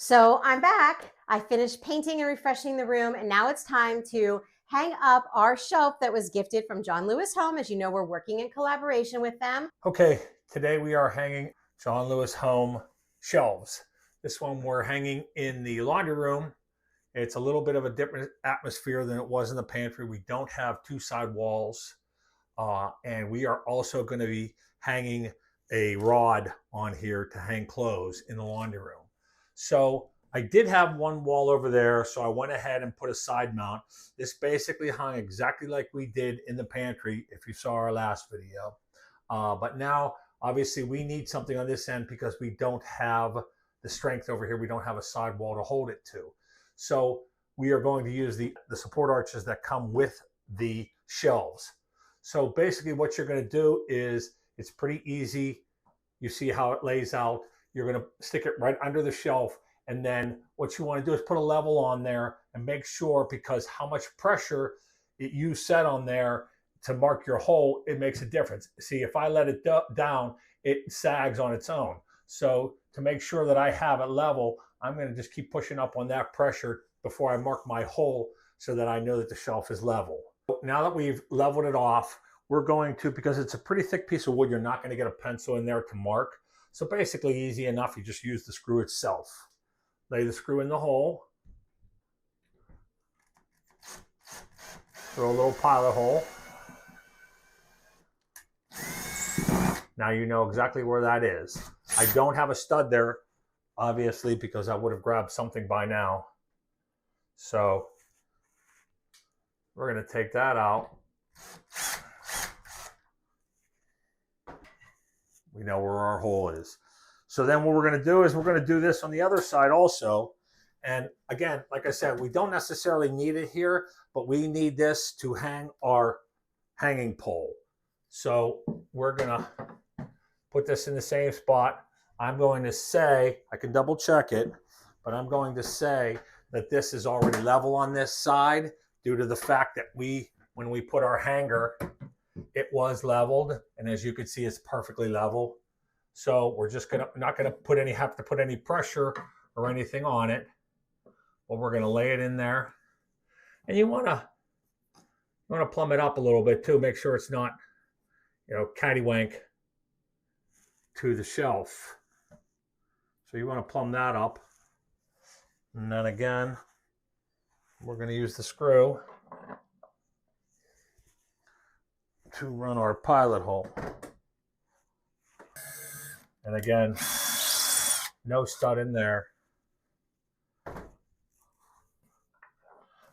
So I'm back. I finished painting and refreshing the room, and now it's time to hang up our shelf that was gifted from John Lewis Home. As you know, we're working in collaboration with them. Okay, today we are hanging John Lewis Home shelves. This one we're hanging in the laundry room. It's a little bit of a different atmosphere than it was in the pantry. We don't have two side walls. And we are also going to be hanging a rod on here to hang clothes in the laundry room. So I did have one wall over there, so I went ahead and put a side mount. This basically hung exactly like we did in the pantry if you saw our last video. But now, obviously, we need something on this end because we don't have the strength over here. We don't have a side wall to hold it to. So we are going to use the support arches that come with the shelves. So basically what you're going to do is, it's pretty easy. You see how it lays out. You're going to stick it right under the shelf. And then what you want to do is put a level on there and make sure, because how much pressure you set on there to mark your hole, it makes a difference. See, if I let it down, it sags on its own. So to make sure that I have it level, I'm going to just keep pushing up on that pressure before I mark my hole so that I know that the shelf is level. Now that we've leveled it off, we're going to, because it's a pretty thick piece of wood, you're not going to get a pencil in there to mark. So basically easy enough, you just use the screw itself. Lay the screw in the hole. Throw a little pilot hole. Now you know exactly where that is. I don't have a stud there, obviously, because I would have grabbed something by now. So we're going to take that out. We know where our hole is. So then what we're going to do is we're going to do this on the other side also. And again, like I said, we don't necessarily need it here, but we need this to hang our hanging pole. So we're going to put this in the same spot. I'm going to say, I can double check it, but I'm going to say that this is already level on this side due to the fact that when we put our hanger, it was leveled, and as you can see, it's perfectly level. So we're just not gonna have to put any pressure or anything on it, but we're gonna lay it in there. And you wanna plumb it up a little bit too. Make sure it's not, cattywank to the shelf. So you want to plumb that up. And then again, we're going to use the screw to run our pilot hole. And again, no stud in there.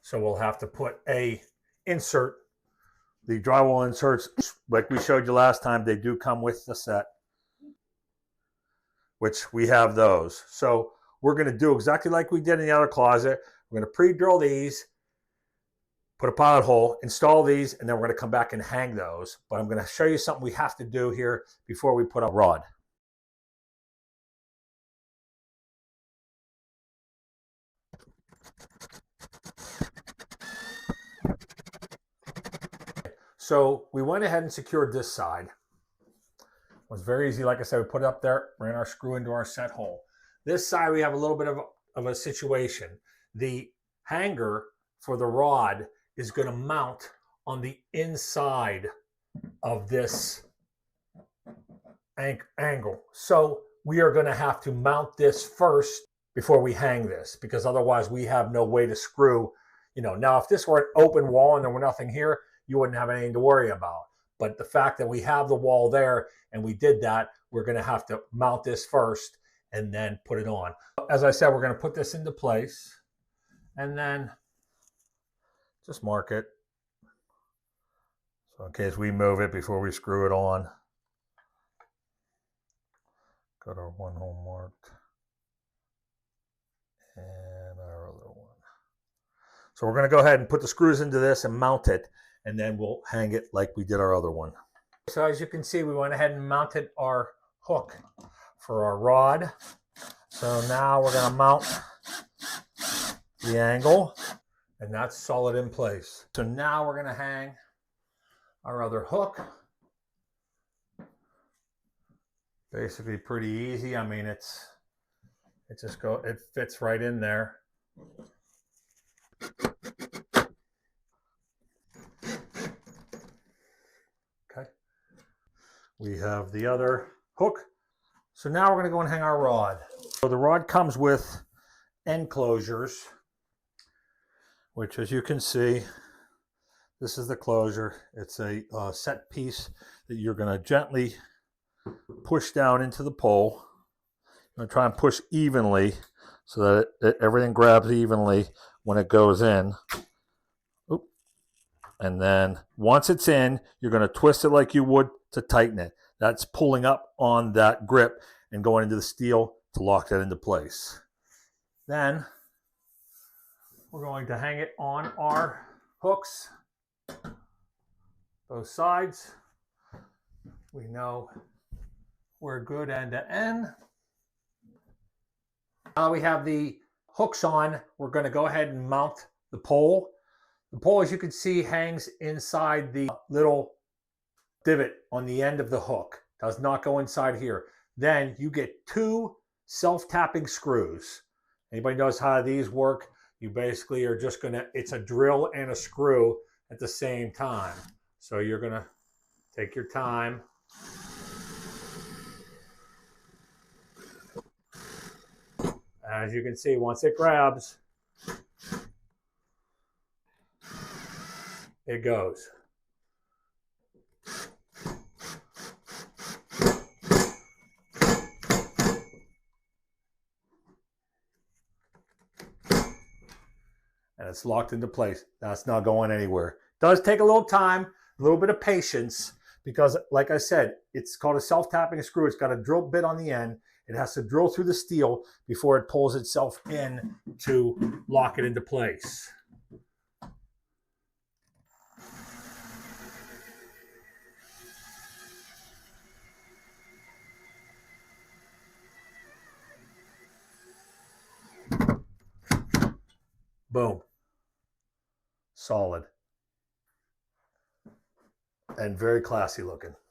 So we'll have to put a insert. The drywall inserts, like we showed you last time, they do come with the set, which we have those. So we're going to do exactly like we did in the other closet. We're going to pre-drill these, put a pilot hole, install these, and then we're going to come back and hang those. But I'm going to show you something we have to do here before we put a rod. So we went ahead and secured this side. It was very easy. Like I said, we put it up there, ran our screw into our set hole. This side, we have a little bit of a situation. The hanger for the rod is going to mount on the inside of this angle. So we are going to have to mount this first before we hang this, because otherwise we have no way to screw. Now if this were an open wall and there were nothing here, you wouldn't have anything to worry about. But the fact that we have the wall there and we did that, we're going to have to mount this first and then put it on. As I said, we're going to put this into place and then just mark it. So in case we move it before we screw it on. Got our one hole marked. And our other one. So we're going to go ahead and put the screws into this and mount it, and then we'll hang it like we did our other one. So as you can see, we went ahead and mounted our hook for our rod. So now we're going to mount the angle, and that's solid in place. So now we're going to hang our other hook. Basically pretty easy. I mean, it's It fits right in there. Okay. We have the other hook. So now we're going to go and hang our rod. So the rod comes with end closures, which, as you can see, this is the closure. It's a set piece that you're going to gently push down into the pole. I'm going to try and push evenly so that everything grabs evenly when it goes in. Oop. And then once it's in, you're going to twist it like you would to tighten it. That's pulling up on that grip and going into the steel to lock that into place. Then we're going to hang it on our hooks, both sides. We know we're good end to end. Now we have the hooks on, we're going to go ahead and mount the pole. The pole, as you can see, hangs inside the little divot on the end of the hook. Does not go inside here. Then you get 2 self-tapping screws. Anybody knows how these work? You basically are just going to, it's a drill and a screw at the same time. So you're going to take your time. As you can see, once it grabs, it goes. And it's locked into place. That's not going anywhere. Does take a little time, a little bit of patience, because like I said, it's called a self-tapping screw. It's got a drill bit on the end. It has to drill through the steel before it pulls itself in to lock it into place. Boom. Solid. And very classy looking.